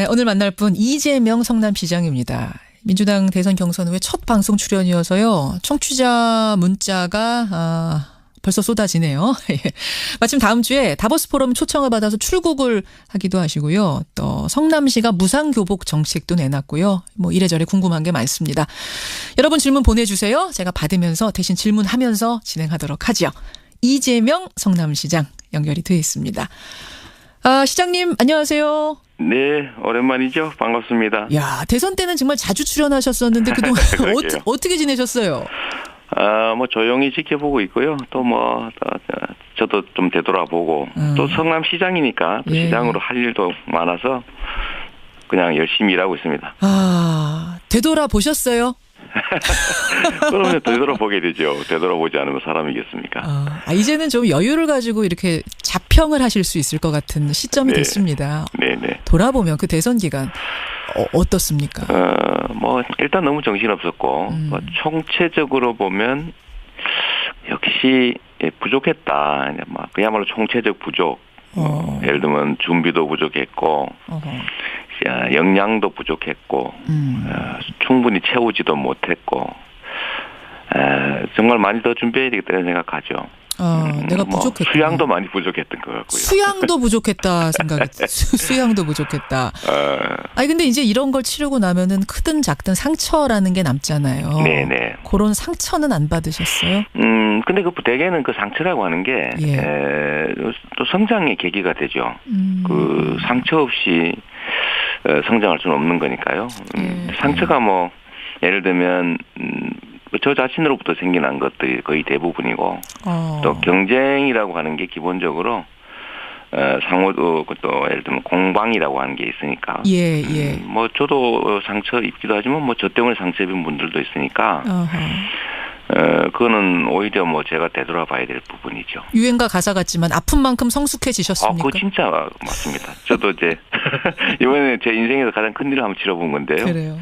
오늘 만날 분 이재명 성남시장입니다. 민주당 대선 경선 후에 첫 방송 출연이어서요. 청취자 문자가 벌써 쏟아지네요. 마침 다음 주에 다보스 포럼 초청을 받아서 출국을 하기도 하시고요. 또 성남시가 무상교복 정책도 내놨고요. 뭐 이래저래 궁금한 게 많습니다. 여러분 질문 보내주세요. 제가 받으면서 대신 질문하면서 진행하도록 하죠. 이재명 성남시장 연결이 되어 있습니다. 시장님 안녕하세요. 네, 오랜만이죠. 반갑습니다. 야, 대선 때는 정말 자주 출연하셨었는데 그동안 어떻게 지내셨어요? 뭐 조용히 지켜보고 있고요. 또 저도 좀 되돌아보고 또 성남시장이니까 또 시장으로 할 일도 많아서 그냥 열심히 일하고 있습니다. 되돌아보셨어요? 그러면 되돌아보게 되죠. 되돌아보지 않으면 사람이겠습니까? 이제는 좀 여유를 가지고 이렇게 자평을 하실 수 있을 것 같은 시점이 됐습니다. 네네. 돌아보면 그 대선 기간 어떻습니까? 뭐 일단 너무 정신없었고 총체적으로 보면 역시 부족했다. 그야말로 총체적 부족. 예를 들면 준비도 부족했고 역량도 부족했고 충분히 채우지도 못했고 정말 많이 더 준비해야 되겠다는 생각하죠. 내가 부족했다. 수양도 많이 부족했던 것 같고요. 수양도 부족했다 생각이 수양도 부족했다. 근데 이제 이런 걸 치르고 나면은 크든 작든 상처라는 게 남잖아요. 네네. 그런 상처는 안 받으셨어요? 근데 대개는 그 상처라고 하는 게 또 성장의 계기가 되죠. 그 상처 없이 성장할 수는 없는 거니까요. 상처가 뭐 예를 들면 저 자신으로부터 생겨난 것들이 거의 대부분이고 또 경쟁이라고 하는 게 기본적으로 상호도 또 예를 들면 공방이라고 하는 게 있으니까 뭐 저도 상처 입기도 하지만 뭐 저 때문에 상처 입은 분들도 있으니까 그거는 오히려 뭐 제가 되돌아봐야 될 부분이죠. 유행가 가사 같지만 아픈 만큼 성숙해지셨습니까? 그거 진짜 맞습니다. 저도 이제 이번에 제 인생에서 가장 큰 일을 한번 치러본 건데요. 그래요.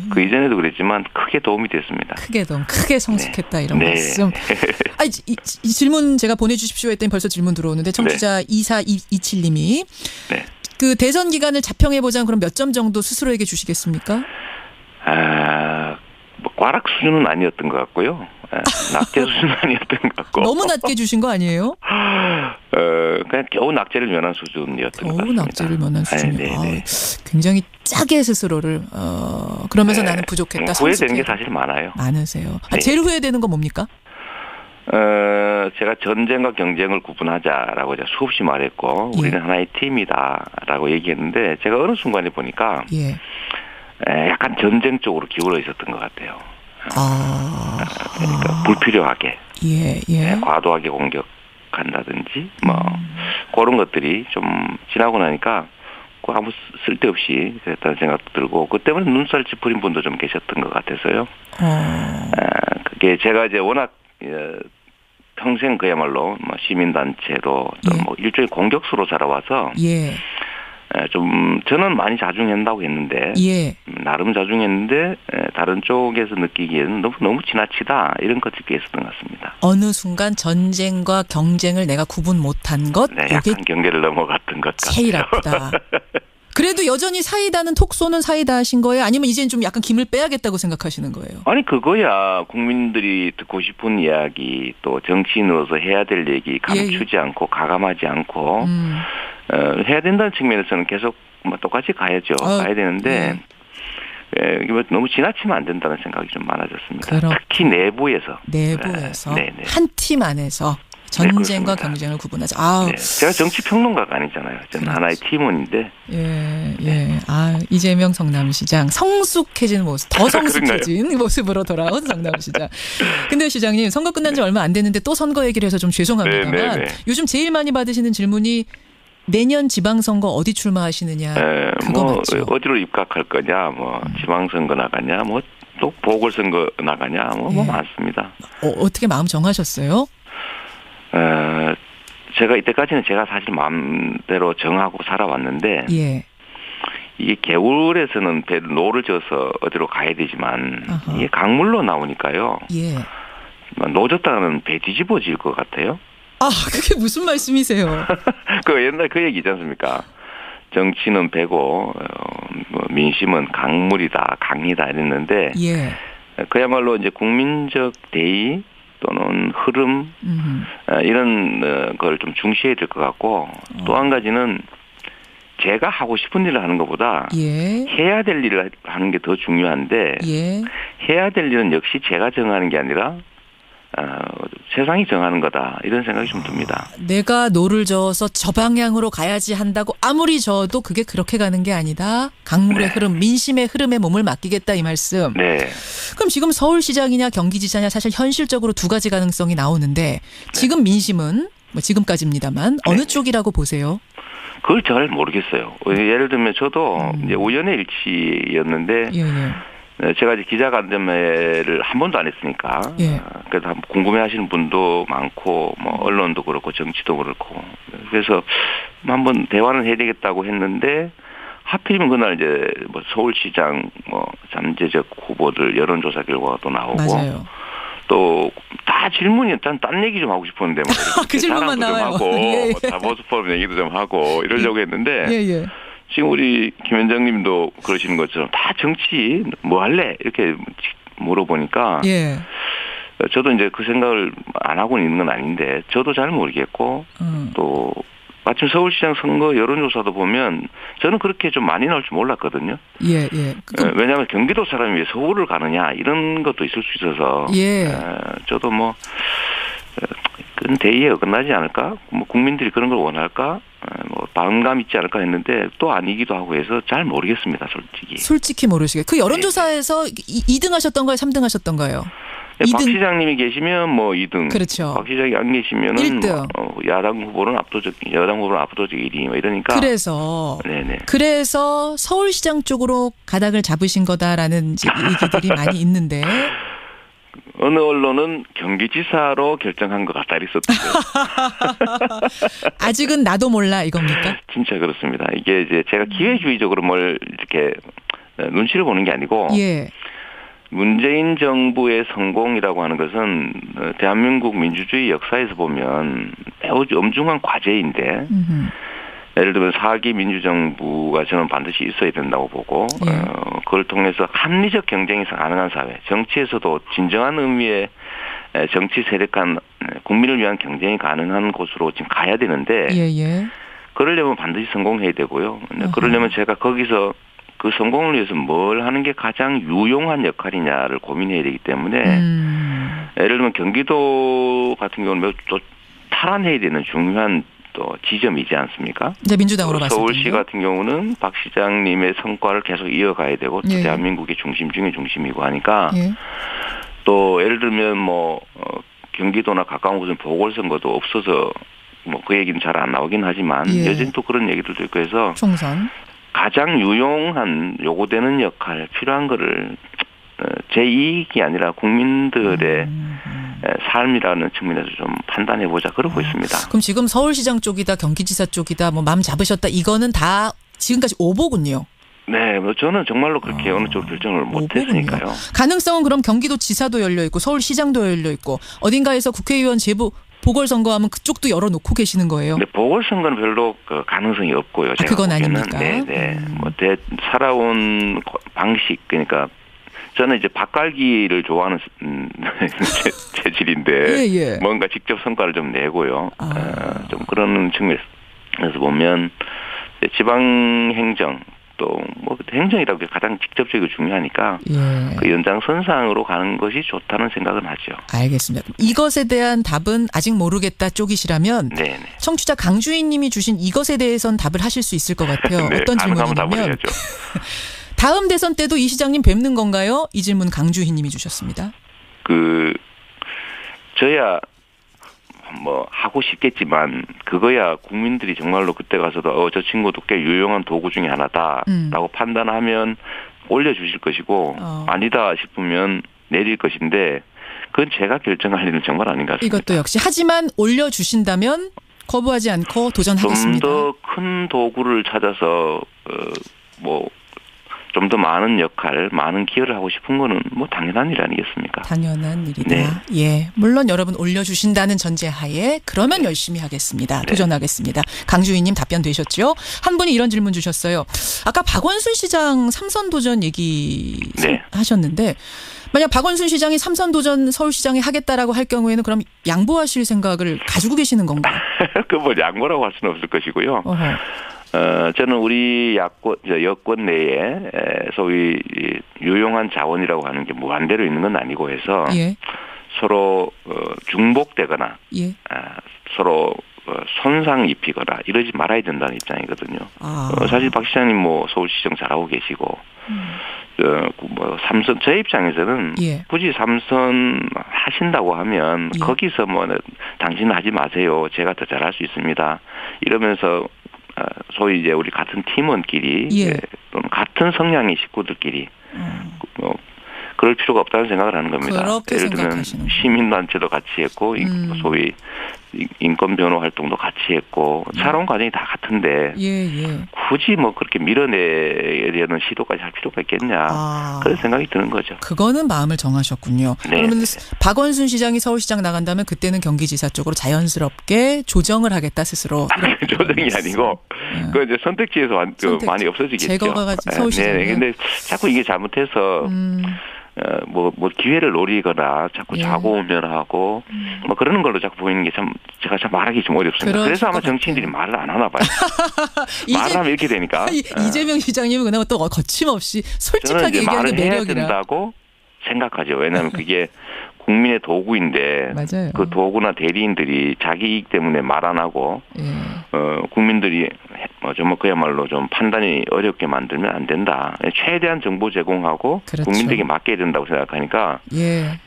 그 이전에도 그랬지만 크게 도움이 됐습니다. 크게 성숙했다 이런 말씀. 이 질문 제가 보내주십시오 했더니 벌써 질문 들어오는데 청취자 2427님이 그 대선 기간을 자평해보자면 그럼 몇 점 정도 스스로에게 주시겠습니까? 과락 수준은 아니었던 것 같고요. 낙제 수준은 아니었던 것 같고. 너무 낮게 주신 거 아니에요? 그냥 겨우 낙제를 면한 수준이었던 것 같습니다. 겨우 낙제를 면한 수준이요. 굉장히 짜게 스스로를 그러면서 나는 부족했다. 후회되는 게 사실 많아요. 많으세요. 제일 후회되는 건 뭡니까? 제가 전쟁과 경쟁을 구분하자라고 제가 수없이 말했고 우리는 하나의 팀이다라고 얘기했는데 제가 어느 순간에 보니까 약간 전쟁 쪽으로 기울어 있었던 것 같아요. 그러니까 불필요하게, 과도하게 공격한다든지, 그런 것들이 좀 지나고 나니까 아무 쓸데없이 그랬다는 생각도 들고, 그 때문에 눈살 찌푸린 분도 좀 계셨던 것 같아서요. 그게 제가 이제 워낙 평생 그야말로 시민단체로 또 일종의 공격수로 자라와서. 좀 저는 많이 자중한다고 했는데 나름 자중했는데 다른 쪽에서 느끼기에는 너무 지나치다 이런 것들이 있었던 것 같습니다. 어느 순간 전쟁과 경쟁을 내가 구분 못한 것 약간 경계를 넘어갔던 것 같아요. 제일 아프다. 그래도 여전히 사이다는 톡 쏘는 사이다 하신 거예요? 아니면 이제는 좀 약간 김을 빼야겠다고 생각하시는 거예요? 아니 그거야 국민들이 듣고 싶은 이야기 또 정치인으로서 해야 될 얘기 감추지 않고 가감하지 않고 해야 된다는 측면에서는 계속 똑같이 가야죠. 가야 되는데 너무 지나치면 안 된다는 생각이 좀 많아졌습니다. 특히 내부에서. 한 팀 안에서 전쟁과 경쟁을 구분하자. 제가 정치평론가가 아니잖아요. 저는 하나의 팀원인데. 이재명 성남시장 성숙해진 모습, 더 성숙해진 모습으로 돌아온 성남시장. 근데 시장님 선거 끝난 지 얼마 안 됐는데 또 선거 얘기를 해서 좀 죄송합니다만 요즘 제일 많이 받으시는 질문이 내년 지방선거 어디 출마하시느냐 그거 맞죠? 어디로 입각할 거냐, 지방선거 나가냐, 또 보궐선거 나가냐, 많습니다. 어떻게 마음 정하셨어요? 제가 이때까지는 제가 사실 마음대로 정하고 살아왔는데 이게 개울에서는 노를 져서 어디로 가야 되지만 이게 강물로 나오니까요. 노졌다가는 배 뒤집어질 것 같아요. 그게 무슨 말씀이세요? 그 옛날 그 얘기 있지 않습니까? 정치는 배고 뭐 민심은 강물이다, 강이다 이랬는데 예. 그야말로 이제 국민적 대의 또는 흐름 이런 걸 좀 중시해야 될 것 같고 또 한 가지는 제가 하고 싶은 일을 하는 것보다 예. 해야 될 일을 하는 게 더 중요한데 예. 해야 될 일은 역시 제가 정하는 게 아니라 세상이 정하는 거다 이런 생각이 좀 듭니다. 내가 노를 저어서 저 방향으로 가야지 한다고 아무리 저어도 그게 그렇게 가는 게 아니다. 강물의 네. 흐름, 민심의 흐름에 몸을 맡기겠다 이 말씀. 네. 그럼 지금 서울시장이냐 경기지사냐 사실 현실적으로 두 가지 가능성이 나오는데 지금 민심은 뭐 지금까지입니다만 어느 쪽이라고 보세요? 그걸 잘 모르겠어요. 예를 들면 저도 이제 우연의 일치였는데 예, 예. 제가 이제 기자간담회를 한 번도 안 했으니까 예. 그래서 궁금해하시는 분도 많고 뭐 언론도 그렇고 정치도 그렇고 그래서 한번 대화는 해야 되겠다고 했는데 하필이면 그날 이제 뭐 서울시장 뭐 잠재적 후보들 여론조사 결과가 또 나오고 맞아요. 또 다 질문이 일단 딴 얘기 좀 하고 싶었는데 뭐 그 질문만 나와요. 좀 하고 예, 예. 뭐 다보스 포럼 얘기도 좀 하고 이러려고 했는데 예, 예. 지금 우리 김 원장님도 그러시는 것처럼 다 정치 뭐 할래 이렇게 물어보니까 예. 저도 이제 그 생각을 안 하고 있는 건 아닌데 저도 잘 모르겠고 또 마침 서울시장 선거 여론조사도 보면 저는 그렇게 좀 많이 나올 줄 몰랐거든요. 예, 예. 왜냐하면 경기도 사람이 왜 서울을 가느냐 이런 것도 있을 수 있어서 예. 저도 뭐 그런 대의에 어긋나지 않을까? 뭐 국민들이 그런 걸 원할까? 뭐 반감 있지 않을까 했는데 또 아니기도 하고 해서 잘 모르겠습니다, 솔직히. 솔직히 모르시게. 그 여론조사에서 2등 하셨던가요? 3등 하셨던가요? 네, 박 시장님이 계시면 뭐 2등. 그렇죠. 박 시장이 안 계시면은 1등. 뭐 여당 후보는 압도적 1위 뭐 이러니까. 네네. 그래서 서울시장 쪽으로 가닥을 잡으신 거다라는 얘기들이 많이 있는데. 어느 언론은 경기지사로 결정한 것 같다 이랬었대요. 아직은 나도 몰라 이겁니까? 진짜 그렇습니다. 이게 이제 제가 기회주의적으로 뭘 이렇게 눈치를 보는 게 아니고. 예. 문재인 정부의 성공이라고 하는 것은 대한민국 민주주의 역사에서 보면 매우 엄중한 과제인데 예를 들면 4기 민주정부가 저는 반드시 있어야 된다고 보고 그걸 통해서 합리적 경쟁이 가능한 사회, 정치에서도 진정한 의미의 정치 세력 간 국민을 위한 경쟁이 가능한 곳으로 지금 가야 되는데 그러려면 반드시 성공해야 되고요. 그러려면 제가 거기서 그 성공을 위해서 뭘 하는 게 가장 유용한 역할이냐를 고민해야 되기 때문에 예를 들면 경기도 같은 경우는 매우 또 탈환해야 되는 중요한 또 지점이지 않습니까? 이제 민주당으로 봤을 때 서울시 같은 경우는 박 시장님의 성과를 계속 이어가야 되고 또 대한민국의 중심 중에 중심이고 하니까 또 예를 들면 뭐 경기도나 가까운 곳은 보궐선거도 없어서 뭐 그 얘기는 잘 안 나오긴 하지만 여전히 또 그런 얘기들도 있고 해서 총선 가장 유용한 요구되는 역할 필요한 거를 제 이익이 아니라 국민들의 삶이라는 측면에서 좀 판단해보자 그러고 있습니다. 그럼 지금 서울시장 쪽이다 경기지사 쪽이다 뭐 마음 잡으셨다 이거는 다 지금까지 오보군요. 네, 뭐 저는 정말로 그렇게 어느 쪽 결정을 못했으니까요. 가능성은 그럼 경기도지사도 열려 있고 서울시장도 열려 있고 어딘가에서 국회의원 제부 보궐선거하면 그쪽도 열어놓고 계시는 거예요? 네, 보궐선거는 별로 그 가능성이 없고요. 제가 그건 보기에는. 아닙니까? 네. 뭐 살아온 방식 그러니까 저는 이제 밭갈기를 좋아하는 체질인데 뭔가 직접 성과를 좀 내고요. 좀 그런 측면에서 보면 지방행정 또 뭐 행정이라고 게 가장 직접적이고 중요하니까 그 연장선상으로 가는 것이 좋다는 생각은 하죠. 알겠습니다. 이것에 대한 답은 아직 모르겠다 쪽이시라면 청취자 강주희 님이 주신 이것에 대해서는 답을 하실 수 있을 것 같아요. 네, 어떤 질문이냐면 다음 대선 때도 이 시장님 뵙는 건가요? 이 질문 강주희 님이 주셨습니다. 저야 뭐 하고 싶겠지만 그거야 국민들이 정말로 그때 가서도 저 친구도 꽤 유용한 도구 중에 하나다라고 판단하면 올려주실 것이고 아니다 싶으면 내릴 것인데 그건 제가 결정할 일은 정말 아닌 것 같습니다. 이것도 역시 하지만 올려주신다면 거부하지 않고 도전하겠습니다. 좀 더 큰 도구를 찾아서 좀 더 많은 역할, 많은 기여를 하고 싶은 거는 뭐 당연한 일 아니겠습니까? 당연한 일이다. 네. 예, 물론 여러분 올려주신다는 전제하에 그러면 열심히 하겠습니다. 도전하겠습니다. 강주희님 답변 되셨죠? 한 분이 이런 질문 주셨어요. 아까 박원순 시장 삼선 도전 얘기 하셨는데 만약 박원순 시장이 삼선 도전 서울시장에 하겠다라고 할 경우에는 그럼 양보하실 생각을 가지고 계시는 건가요? 그 뭐 양보라고 할 수는 없을 것이고요. 저는 우리 여권 내에 소위 유용한 자원이라고 하는 게 무한대로 있는 건 아니고 해서 서로 중복되거나 서로 손상 입히거나 이러지 말아야 된다는 입장이거든요. 사실 박 시장님 뭐 서울시장 잘하고 계시고 뭐 삼선 제 입장에서는 굳이 삼선 하신다고 하면 거기서 뭐 당신은 하지 마세요. 제가 더 잘할 수 있습니다. 이러면서 소위 이제 우리 같은 팀원끼리 또는 같은 성향의 식구들끼리 그럴 필요가 없다는 생각을 하는 겁니다. 예를 들면 시민단체도 같이 했고 소위 인권 변호 활동도 같이 했고 살아온 과정이 다 같은데 굳이 뭐 그렇게 밀어내야 되는 시도까지 할 필요가 있겠냐 그런 생각이 드는 거죠. 그거는 마음을 정하셨군요. 그러면 박원순 시장이 서울시장 나간다면 그때는 경기지사 쪽으로 자연스럽게 조정을 하겠다 스스로. 조정이 아니고 그 이제 선택지에서 많이 없어지겠죠. 제거가 서울시장. 근데 자꾸 이게 잘못해서 뭐 기회를 노리거나 자꾸 좌고우면하고 뭐 그러는 걸로 자꾸 보이는 게 제가 참 말하기 좀 어렵습니다. 그래서 아마 정치인들이 말을 안 하나 봐요. 말을 하면 이렇게 되니까. 이재명 시장님은 그나마 또 거침없이 솔직하게 얘기하는 게 매력이라. 말을 해야 된다고 생각하죠. 왜냐하면 그게 국민의 도구인데 맞아요. 그 도구나 대리인들이 자기 이익 때문에 말 안 하고 국민들이 정말 그야말로 좀 판단이 어렵게 만들면 안 된다. 최대한 정보 제공하고 국민들에게 맡겨야 된다고 생각하니까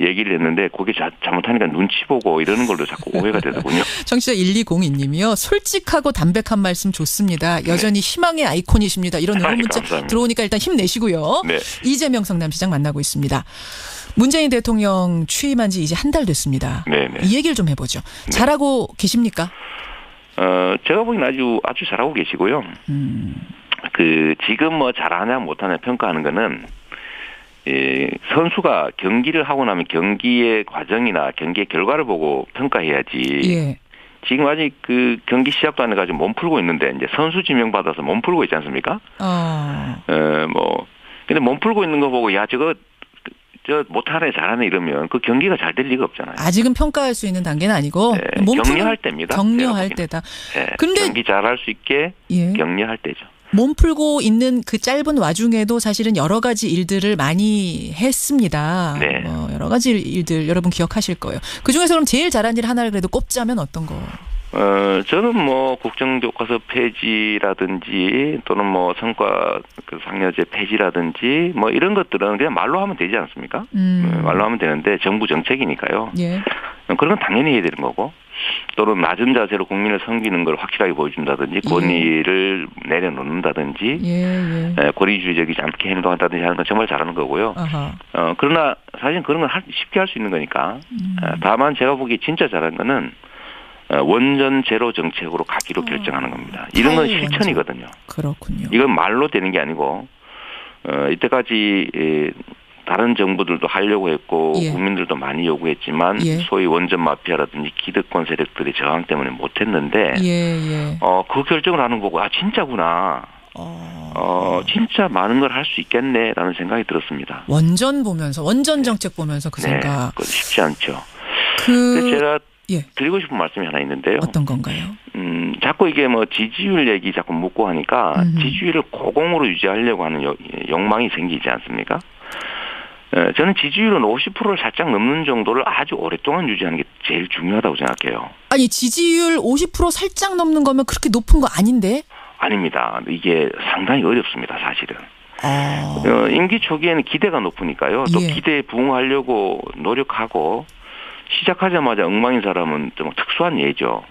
얘기를 했는데 그게 잘못하니까 눈치 보고 이러는 걸로 자꾸 오해가 되더군요. 청취자 1202님이요. 솔직하고 담백한 말씀 좋습니다. 여전히 희망의 아이콘이십니다. 이런 응원 문자 들어오니까 일단 힘내시고요. 이재명 성남시장 만나고 있습니다. 문재인 대통령 취임한 지 이제 한 달 됐습니다. 이 얘기를 좀 해보죠. 잘하고 계십니까? 제가 보기엔 아주 잘하고 계시고요. 지금 뭐 잘하냐 못하냐 평가하는 거는 선수가 경기를 하고 나면 경기의 과정이나 경기의 결과를 보고 평가해야지. 지금 아직 그 경기 시합도 안 해가지고 몸 풀고 있는데 이제 선수 지명 받아서 몸 풀고 있지 않습니까? 근데 몸 풀고 있는 거 보고 저 못하네 잘하네 이러면 그 경기가 잘 될 리가 없잖아요. 아직은 평가할 수 있는 단계는 아니고 격려할 때입니다. 격려할 때다. 그런데 경기 잘할 수 있게 격려할 때죠. 몸 풀고 있는 그 짧은 와중에도 사실은 여러 가지 일들을 많이 했습니다. 여러 가지 일들 여러분 기억하실 거예요. 그중에서 그럼 제일 잘한 일 하나를 그래도 꼽자면 어떤 거? 저는 뭐 국정교과서 폐지라든지 또는 뭐 성과 상여제 폐지라든지 뭐 이런 것들은 그냥 말로 하면 되지 않습니까? 말로 하면 되는데 정부 정책이니까요. 그런 건 당연히 해야 되는 거고 또는 낮은 자세로 국민을 섬기는 걸 확실하게 보여준다든지 권위를 내려놓는다든지 권위주의적이지 않게 행동한다든지 하는 건 정말 잘하는 거고요. 그러나 사실 그런 건 쉽게 할 수 있는 거니까. 다만 제가 보기에 진짜 잘한 거는 원전 제로 정책으로 가기로 결정하는 겁니다. 이런 건 실천이거든요. 그렇군요. 이건 말로 되는 게 아니고 이때까지 다른 정부들도 하려고 했고 국민들도 많이 요구했지만 소위 원전 마피아라든지 기득권 세력들의 저항 때문에 못했는데 그 결정을 하는 거고 진짜구나. 진짜 많은 걸 할 수 있겠네라는 생각이 들었습니다. 원전 정책 보면서 그 생각. 그건 쉽지 않죠. 제가 드리고 싶은 말씀이 하나 있는데요. 어떤 건가요? 자꾸 이게 뭐 지지율 얘기 자꾸 묻고 하니까 지지율을 고공으로 유지하려고 하는 욕망이 생기지 않습니까? 저는 지지율은 50%를 살짝 넘는 정도를 아주 오랫동안 유지하는 게 제일 중요하다고 생각해요. 아니 지지율 50% 살짝 넘는 거면 그렇게 높은 거 아닌데? 아닙니다. 이게 상당히 어렵습니다, 사실은. 임기 초기에는 기대가 높으니까요. 또 기대에 부응하려고 노력하고 시작하자마자 엉망인 사람은 좀 특수한 예죠.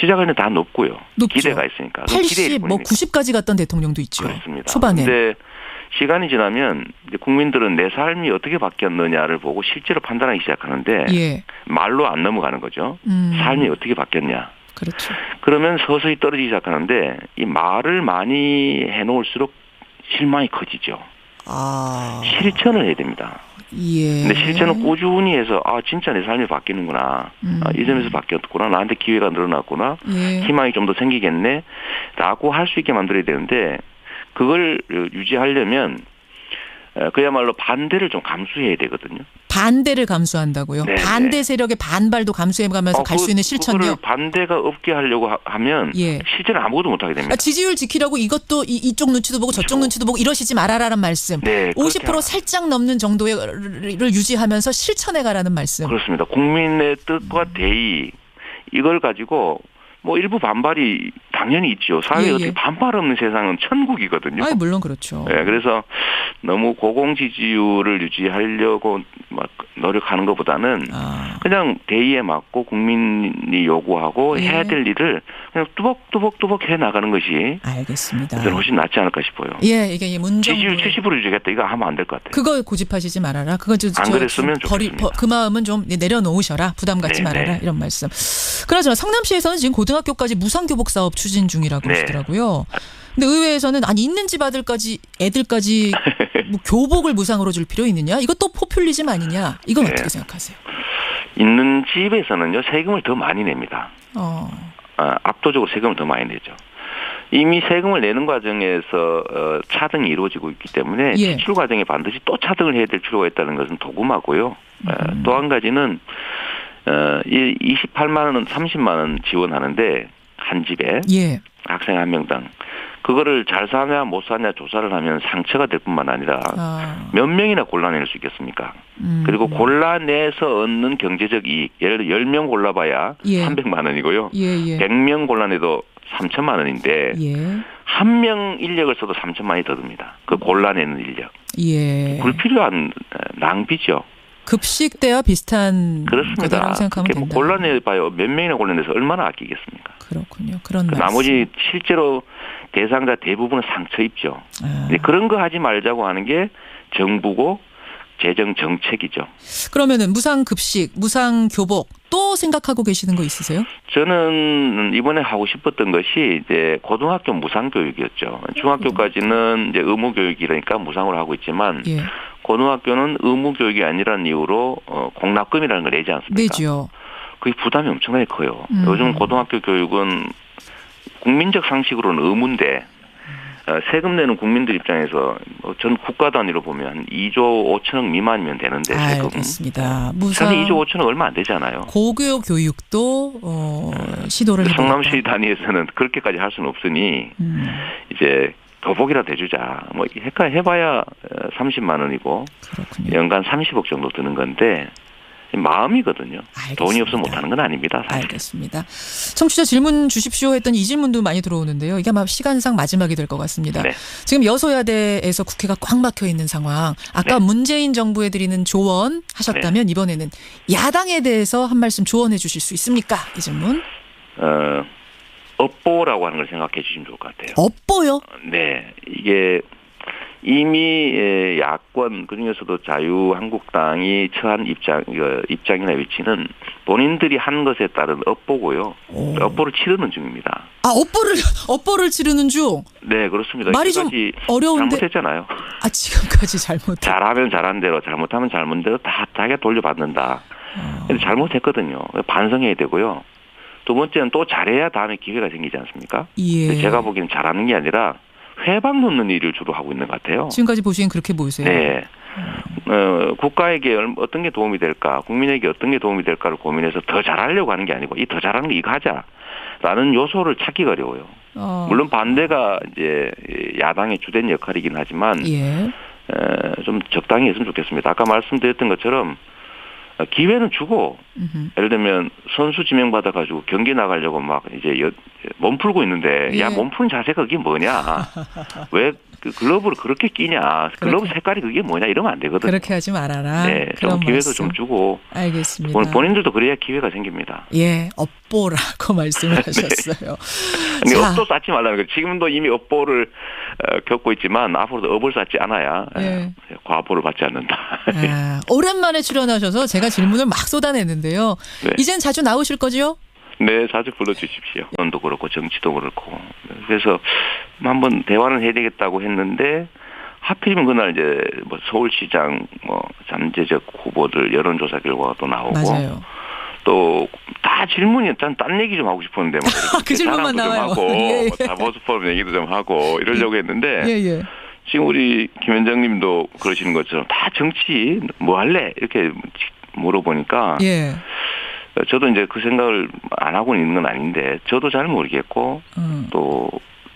시작에는 다 높고요. 높죠. 기대가 있으니까. 80, 90까지 갔던 대통령도 있죠. 그렇습니다. 초반에. 근데 시간이 지나면 이제 국민들은 내 삶이 어떻게 바뀌었느냐를 보고 실제로 판단하기 시작하는데 말로 안 넘어가는 거죠. 삶이 어떻게 바뀌었냐. 그렇죠. 그러면 서서히 떨어지기 시작하는데 이 말을 많이 해놓을수록 실망이 커지죠. 아. 실천을 해야 됩니다. 예. 근데 실천은 꾸준히 해서 진짜 내 삶이 바뀌는구나. 이 점에서 바뀌었구나. 나한테 기회가 늘어났구나. 예. 희망이 좀 더 생기겠네. 라고 할 수 있게 만들어야 되는데 그걸 유지하려면 그야말로 반대를 좀 감수해야 되거든요. 반대를 감수한다고요? 네네. 반대 세력의 반발도 감수해가면서 갈 수 있는 실천요? 그거를 반대가 없게 하려고 하면 예. 실제는 아무것도 못하게 됩니다. 지지율 지키라고 이것도 이쪽 눈치도 보고 저쪽 눈치도 보고 이러시지 말아라는 말씀. 네, 50% 살짝 넘는 정도를 유지하면서 실천해가라는 말씀. 그렇습니다. 국민의 뜻과 대의 이걸 가지고 뭐 일부 반발이 당연히 있죠. 사회에 예, 예. 어떻게 반발 없는 세상은 천국이거든요. 물론 그렇죠. 네, 그래서 너무 고공 지지율을 유지하려고 막 노력하는 것보다는 그냥 대의에 맞고 국민이 요구하고 예. 해야 될 일을 그냥 뚜벅뚜벅 해 나가는 것이 알겠습니다. 훨씬 낫지 않을까 싶어요. 예, 이게 문정부의 지지율 70% 유지하겠다 이거 하면 안 될 것 같아요. 그거 고집하시지 말아라. 그거 안 그랬으면 좋겠습니다. 그 마음은 좀 내려놓으셔라. 부담 갖지 네네. 말아라. 이런 말씀. 그나저나 성남시에서는 지금 고등학교까지 무상교복 사업 추진 중이라고 네. 하시더라고요. 근데 의회에서는 있는 집 애들까지 뭐 교복을 무상으로 줄 필요 있느냐? 이것도 포퓰리즘 아니냐? 이건 네. 어떻게 생각하세요? 있는 집에서는요 세금을 더 많이 냅니다. 압도적으로 세금을 더 많이 내죠. 이미 세금을 내는 과정에서 차등이 이루어지고 있기 때문에 예. 지출 과정에 반드시 또 차등을 해야 될 필요가 있다는 것은 도구마고요. 또 한 가지는 28만 원, 30만 원 지원하는데 한 집에 예. 학생 한 명당 그거를 잘 사냐 못 사냐 조사를 하면 상처가 될 뿐만 아니라 몇 명이나 골라낼 수 있겠습니까? 그리고 골라내서 얻는 경제적 이익 예를 들어 10명 골라봐야 예. 300만 원이고요. 예, 예. 100명 골라내도 3천만 원인데 예. 한 명 인력을 써도 3천만 원이 더 듭니다. 그 골라내는 인력. 예. 불필요한 낭비죠. 급식 때와 비슷한 그렇습니다. 거다라고 생각하면 된다. 골라내봐요. 몇 명이나 골라내서 얼마나 아끼겠습니까? 그렇군요. 그런 말씀. 나머지 실제로 대상자 대부분은 상처 입죠. 그런 거 하지 말자고 하는 게 정부고 재정 정책이죠. 그러면은 무상 급식, 무상 교복 또 생각하고 계시는 거 있으세요? 저는 이번에 하고 싶었던 것이 이제 고등학교 무상 교육이었죠. 중학교까지는 이제 의무 교육이라니까 무상으로 하고 있지만 예. 고등학교는 의무 교육이 아니라는 이유로 공납금이라는 걸 내지 않습니까? 내죠. 그게 부담이 엄청나게 커요. 요즘 고등학교 교육은 국민적 상식으로는 의무인데 세금 내는 국민들 입장에서 전 국가 단위로 보면 한 2조 5천억 미만이면 되는데 세금. 알겠습니다. 무상 사실 2조 5천억 얼마 안 되잖아요. 고교 교육도 시도를 해보겠다. 성남시 단위에서는 그렇게까지 할 수는 없으니 이제 교복이라도 해주자. 뭐 해봐야 30만 원이고 그렇군요. 연간 30억 정도 드는 건데 마음이거든요. 알겠습니다. 돈이 없어 못하는 건 아닙니다. 사실. 알겠습니다. 청취자 질문 주십시오 했더니 이 질문도 많이 들어오는데요. 이게 아마 시간상 마지막이 될 것 같습니다. 네. 지금 여소야대에서 국회가 꽉 막혀 있는 상황. 아까 네. 문재인 정부에 드리는 조언 하셨다면 이번에는 야당에 대해서 한 말씀 조언해 주실 수 있습니까? 이 질문. 업보라고 하는 걸 생각해 주시면 좋을 것 같아요. 업보요? 네. 이게 이미 야권 그중에서도 자유한국당이 처한 입장이나 위치는 본인들이 한 것에 따른 업보고요. 업보를 치르는 중입니다. 업보를 치르는 중. 네, 그렇습니다. 말이 좀 어려운데. 잘못했잖아요. 지금까지 잘못. 잘하면 잘한 대로, 잘못하면 잘못한 대로 다 자기가 돌려받는다. 근데 잘못했거든요. 반성해야 되고요. 두 번째는 또 잘해야 다음에 기회가 생기지 않습니까? 예. 제가 보기엔 잘하는 게 아니라 회방 놓는 일을 주로 하고 있는 것 같아요. 지금까지 보시기엔 그렇게 보이세요? 네. 국가에게 어떤 게 도움이 될까, 국민에게 어떤 게 도움이 될까를 고민해서 더 잘하려고 하는 게 아니고 더 잘하는 거 이거 하자라는 요소를 찾기가 어려워요. 물론 반대가 이제 야당의 주된 역할이긴 하지만 예. 좀 적당히 했으면 좋겠습니다. 아까 말씀드렸던 것처럼 기회는 주고 예를 들면 선수 지명받아가지고 경기 나가려고 막 이제 몸 풀고 있는데 야, 몸 푸는 자세가 그게 뭐냐? 왜 그 글러브를 그렇게 끼냐? 글러브 색깔이 그게 뭐냐? 이러면 안 되거든요. 그렇게 하지 말아라. 네, 좀 기회도 좀 주고. 알겠습니다. 본인들도 그래야 기회가 생깁니다. 예, 업보라고 말씀을 하셨어요. 네. 업도 쌓지 말라는 거죠. 지금도 이미 업보를 겪고 있지만 앞으로도 업을 쌓지 않아야 과보를 받지 않는다. 오랜만에 출연하셔서 제가 질문을 막 쏟아냈는데요. 네. 이젠 자주 나오실 거죠? 네, 자주 불러주십시오. 언도 그렇고 정치도 그렇고. 그래서 한번 대화는 해야 되겠다고 했는데 하필이면 그날 이제 뭐 서울시장 뭐 잠재적 후보들 여론조사 결과가 또 나오고 맞아요. 또 다 질문이 딴 얘기 좀 하고 싶었는데 뭐 그 질문만 나와요. 하고 예, 예. 다보스 포럼 얘기도 좀 하고 이러려고 했는데 예. 지금 우리 김 원장님도 그러시는 것처럼 다 정치 뭐 할래 이렇게 물어보니까 예. 저도 이제 그 생각을 안 하고 있는 건 아닌데 저도 잘 모르겠고 또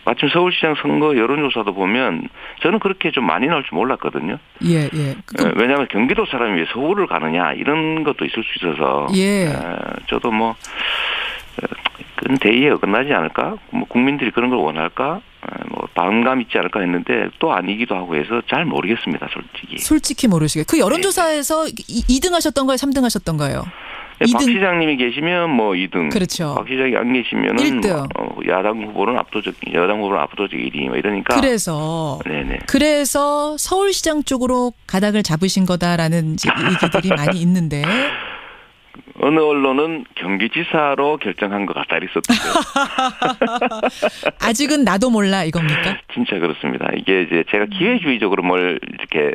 마침 서울시장 선거 여론조사도 보면 저는 그렇게 좀 많이 나올 줄 몰랐거든요. 예. 왜냐하면 경기도 사람이 왜 서울을 가느냐 이런 것도 있을 수 있어서 예. 저도 뭐 그건 대의에 어긋나지 않을까? 뭐 국민들이 그런 걸 원할까? 뭐 반감 있지 않을까 했는데 또 아니기도 하고 해서 잘 모르겠습니다, 솔직히. 솔직히 모르시게. 그 여론조사에서 2등 하셨던가요? 3등 하셨던가요? 네, 박 시장님이 계시면 뭐 2등. 그렇죠. 박 시장이 안 계시면은 1등. 여당 후보는 압도적 1위 뭐 이러니까. 그래서 서울시장 쪽으로 가닥을 잡으신 거다라는 얘기들이 많이 있는데. 어느 언론은 경기지사로 결정한 것 같다 이랬었대요. 아직은 나도 몰라 이겁니까? 진짜 그렇습니다. 이게 이제 제가 기회주의적으로 뭘 이렇게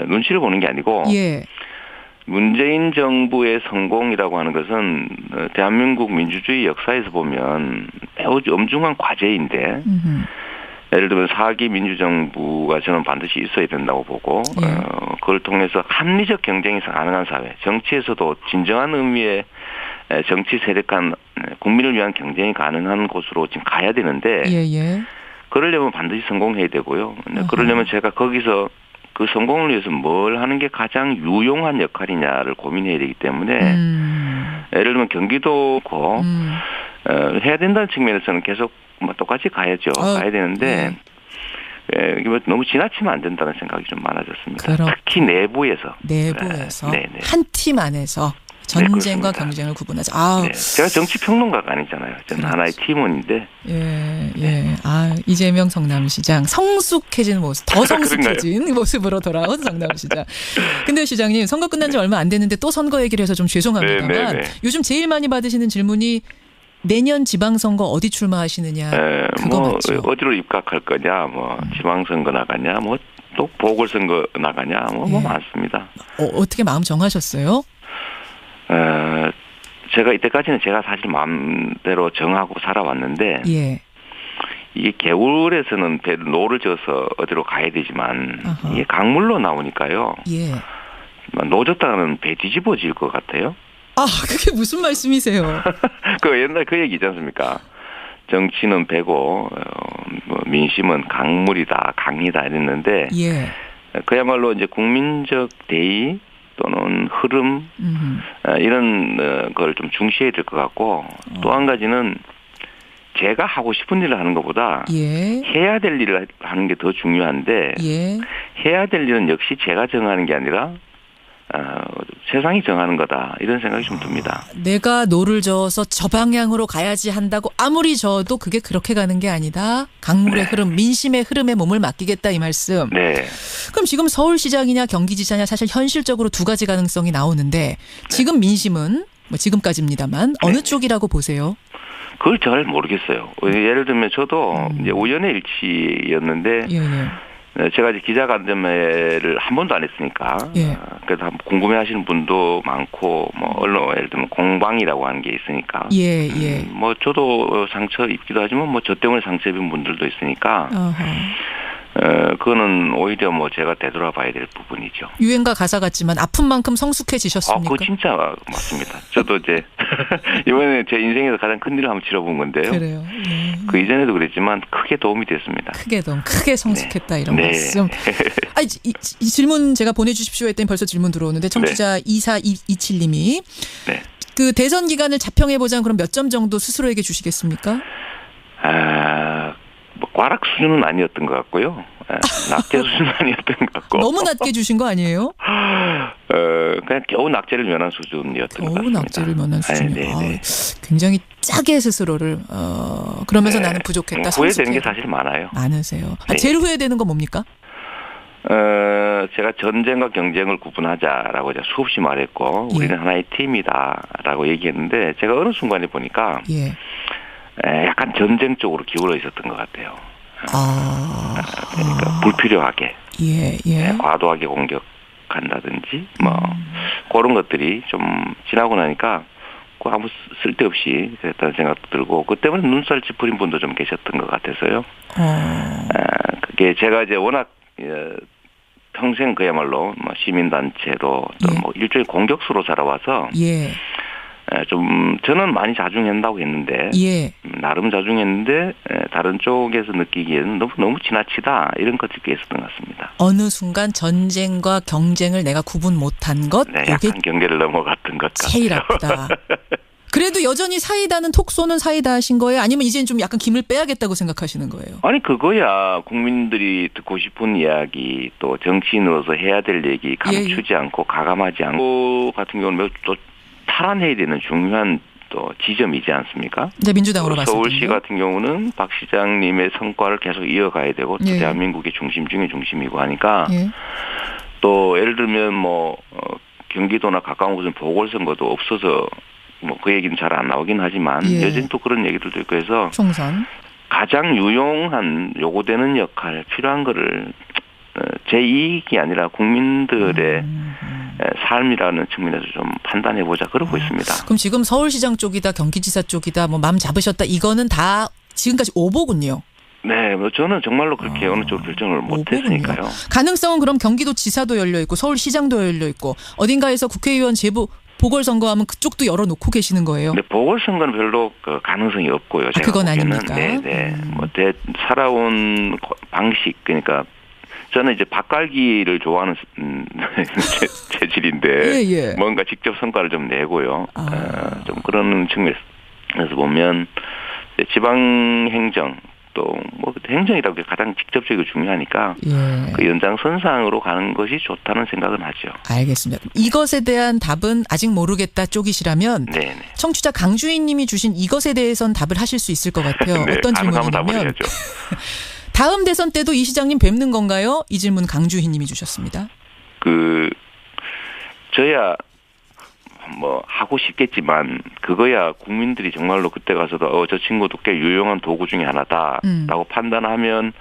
눈치를 보는 게 아니고. 예. 문재인 정부의 성공이라고 하는 것은 대한민국 민주주의 역사에서 보면 매우 엄중한 과제인데 예를 들면 4기 민주정부가 저는 반드시 있어야 된다고 보고 그걸 통해서 합리적 경쟁이 가능한 사회, 정치에서도 진정한 의미의 정치 세력간 국민을 위한 경쟁이 가능한 곳으로 지금 가야 되는데 그러려면 반드시 성공해야 되고요. 그러려면 제가 거기서 그 성공을 위해서 뭘 하는 게 가장 유용한 역할이냐를 고민해야 되기 때문에 예를 들면 경기도고 해야 된다는 측면에서는 계속 뭐 똑같이 가야죠. 가야 되는데 너무 지나치면 안 된다는 생각이 좀 많아졌습니다. 특히 내부에서. 한 팀 안에서. 전쟁과 경쟁을 구분하자. 제가 정치 평론가가 아니잖아요. 저는 하나의 팀원인데. 이재명 성남시장 성숙해진 모습, 더 성숙해진 모습으로 돌아온 성남시장. 근데 시장님 선거 끝난 지 얼마 안 됐는데 또 선거 얘기를 해서 좀 죄송합니다만 요즘 제일 많이 받으시는 질문이 내년 지방선거 어디 출마하시느냐. 그거 맞죠? 어디로 입각할 거냐, 뭐 지방선거 나가냐, 뭐 또 보궐선거 나가냐, 뭐 많습니다. 어떻게 마음 정하셨어요? 제가 이때까지는 제가 사실 마음대로 정하고 살아왔는데 이게 겨울에서는 노를 져서 어디로 가야 되지만 이게 강물로 나오니까요. 노졌다가는 배 뒤집어질 것 같아요. 그게 무슨 말씀이세요? 그 옛날 그 얘기 있지 않습니까? 정치는 배고 민심은 강물이다, 강이다 이랬는데 그야말로 이제 국민적 대의 또는 흐름 이런 걸 좀 중시해야 될 것 같고 또 한 가지는 제가 하고 싶은 일을 하는 것보다 해야 될 일을 하는 게 더 중요한데 해야 될 일은 역시 제가 정하는 게 아니라 세상이 정하는 거다 이런 생각이 좀 듭니다. 내가 노를 저어서 저 방향으로 가야지 한다고 아무리 저어도 그게 그렇게 가는 게 아니다. 강물의 흐름, 민심의 흐름에 몸을 맡기겠다 이 말씀. 그럼 지금 서울시장이냐 경기지사냐 사실 현실적으로 두 가지 가능성이 나오는데 지금 민심은 뭐 지금까지입니다만 어느 쪽이라고 보세요? 그걸 잘 모르겠어요. 예를 들면 저도 이제 우연의 일치였는데 제가 이제 기자간담회를 한 번도 안 했으니까 그래서 궁금해하시는 분도 많고 뭐 언론 예를 들면 공방이라고 하는 게 있으니까 뭐 저도 상처 입기도 하지만 뭐 저 때문에 상처 입은 분들도 있으니까 그거는 오히려 뭐 제가 되돌아봐야 될 부분이죠. 유행가 가사 같지만 아픈 만큼 성숙해지셨습니까? 그거 진짜 맞습니다. 저도 이제 이번에 제 인생에서 가장 큰 일을 한번 치러본 건데요. 그래요. 그 이전에도 그랬지만 크게 도움이 됐습니다. 크게 성숙했다 이런 말씀. 이 질문 제가 보내주십시오 했더니 벌써 질문 들어오는데 청취자 2427님이 그 대선 기간을 자평해보자면 그럼 몇 점 정도 스스로에게 주시겠습니까? 뭐 과락 수준은 아니었던 것 같고요. 낙제 수준은 아니었던 것 같고. 너무 낮게 주신 거 아니에요? 그냥 겨우 낙제를 면한 수준이었던 것 같습니다. 겨우 낙제를 면한 수준이요. 굉장히 짜게 스스로를 그러면서 나는 부족했다. 후회되는 게 사실 많아요. 많으세요. 제일 후회되는 건 뭡니까? 제가 전쟁과 경쟁을 구분하자라고 제가 수없이 말했고 우리는 하나의 팀이다라고 얘기했는데 제가 어느 순간에 보니까 약간 전쟁 쪽으로 기울어 있었던 것 같아요. 그러니까 불필요하게 과도하게 공격한다든지 뭐 그런 것들이 좀 지나고 나니까 아무 쓸데없이 그랬다는 생각도 들고 그 때문에 눈살 찌푸린 분도 좀 계셨던 것 같아서요. 그게 제가 이제 워낙 평생 그야말로 뭐 시민단체도 뭐 일종의 공격수로 자라와서 좀 저는 많이 자중한다고 했는데 나름 자중했는데 다른 쪽에서 느끼기에는 너무 지나치다 이런 것들이 있었던 것 같습니다. 어느 순간 전쟁과 경쟁을 내가 구분 못한 것? 네, 약간 경계를 넘어갔던 것 같아요. 제일 아프다. 그래도 여전히 사이다는 톡 쏘는 사이다 하신 거예요? 아니면 이제는 좀 약간 김을 빼야겠다고 생각하시는 거예요? 아니 그거야 국민들이 듣고 싶은 이야기 또 정치인으로서 해야 될 얘기 감추지 않고 가감하지 않고 같은 경우는 매우 또 탈환해야 되는 중요한 또 지점이지 않습니까? 네, 민주당으로 봤을 때 서울시 같은 경우는 박 시장님의 성과를 계속 이어가야 되고 또 대한민국의 중심 중의 중심이고 하니까 또 예를 들면 뭐 경기도나 가까운 곳은 보궐선거도 없어서 뭐 그 얘기는 잘 안 나오긴 하지만 여전히 또 그런 얘기들도 있고 해서 총선 가장 유용한 요구되는 역할 필요한 거를 제 이익이 아니라 국민들의 삶이라는 측면에서 좀 판단해보자 그러고 있습니다. 그럼 지금 서울시장 쪽이다 경기지사 쪽이다 뭐 마음 잡으셨다 이거는 다 지금까지 오보군요. 네, 뭐 저는 정말로 그렇게 어느 쪽으로 결정을 못했으니까요. 가능성은 그럼 경기도지사도 열려있고 서울시장도 열려있고 어딘가에서 국회의원 재부 보궐선거하면 그쪽도 열어놓고 계시는 거예요? 네, 보궐선거는 별로 그 가능성이 없고요. 제가 그건 보기에는. 아닙니까? 네. 뭐 살아온 방식 그러니까 저는 이제 밭갈기를 좋아하는 체질인데 뭔가 직접 성과를 좀 내고요. 좀 그런 측면에서 보면 지방행정 또 뭐 행정이라고 게 가장 직접적이고 중요하니까 그 연장선상으로 가는 것이 좋다는 생각은 하죠. 알겠습니다. 이것에 대한 답은 아직 모르겠다 쪽이시라면 청취자 강주인 님이 주신 이것에 대해서는 답을 하실 수 있을 것 같아요. 네, 어떤 질문이냐면 다음 대선 때도 이 시장님 뵙는 건가요? 이 질문 강주인 님이 주셨습니다. 저야 뭐 하고 싶겠지만 그거야 국민들이 정말로 그때 가서도 저 친구도 꽤 유용한 도구 중에 하나다라고 판단하면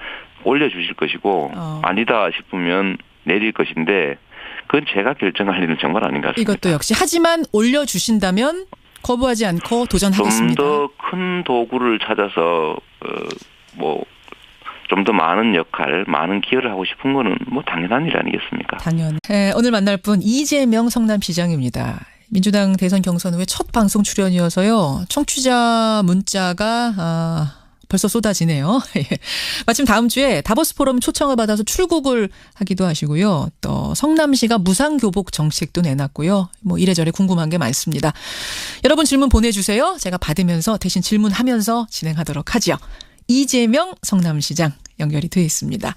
올려주실 것이고 아니다 싶으면 내릴 것인데 그건 제가 결정할 일은 정말 아닌 것 같습니다. 이것도 역시 하지만 올려주신다면 거부하지 않고 도전하겠습니다. 좀 더 큰 도구를 찾아서 좀 더 많은 역할, 많은 기여를 하고 싶은 거는 뭐 당연한 일 아니겠습니까? 당연. 오늘 만날 분 이재명 성남시장입니다. 민주당 대선 경선 후에 첫 방송 출연이어서요. 청취자 문자가 벌써 쏟아지네요. 마침 다음 주에 다보스 포럼 초청을 받아서 출국을 하기도 하시고요. 또 성남시가 무상교복 정책도 내놨고요. 뭐 이래저래 궁금한 게 많습니다. 여러분 질문 보내주세요. 제가 받으면서 대신 질문하면서 진행하도록 하죠. 이재명 성남시장 연결이 되어 있습니다.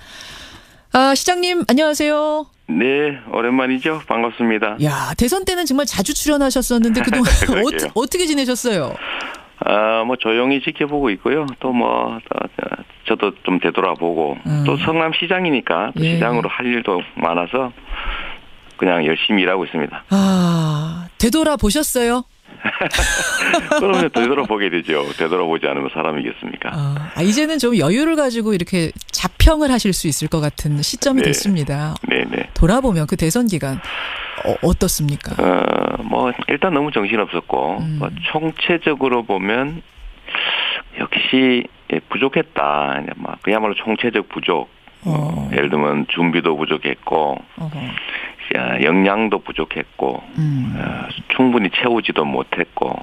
시장님 안녕하세요. 네, 오랜만이죠. 반갑습니다. 야, 대선 때는 정말 자주 출연하셨었는데 그동안 어떻게 지내셨어요? 뭐 조용히 지켜보고 있고요. 또 뭐 저도 좀 되돌아보고 또 성남시장이니까 시장으로 할 일도 많아서 그냥 열심히 일하고 있습니다. 되돌아보셨어요? 그러면 되돌아보게 되죠. 되돌아보지 않으면 사람이겠습니까? 이제는 좀 여유를 가지고 이렇게 자평을 하실 수 있을 것 같은 시점이 됐습니다. 네네. 돌아보면 그 대선 기간 어떻습니까? 뭐 일단 너무 정신없었고 총체적으로 보면 역시 부족했다. 그야말로 총체적 부족. 예를 들면 준비도 부족했고 역량도 부족했고 충분히 채우지도 못했고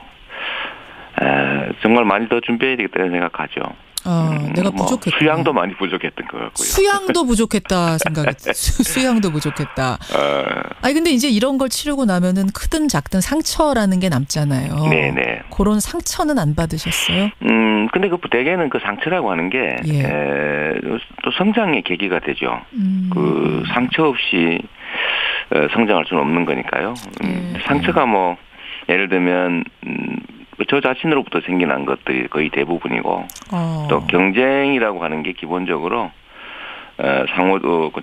정말 많이 더 준비해야 되겠다는 생각하죠. 내가 부족했다. 수양도 많이 부족했던 것 같고요. 수양도 부족했다 생각이 수양도 부족했다. 근데 이제 이런 걸 치르고 나면은 크든 작든 상처라는 게 남잖아요. 네네. 그런 상처는 안 받으셨어요? 근데 그 대개는 그 상처라고 하는 게 또 성장의 계기가 되죠. 그 상처 없이 성장할 수는 없는 거니까요. 상처가 뭐 예를 들면 저 자신으로부터 생겨난 것들이 거의 대부분이고 또 경쟁이라고 하는 게 기본적으로 상호도 또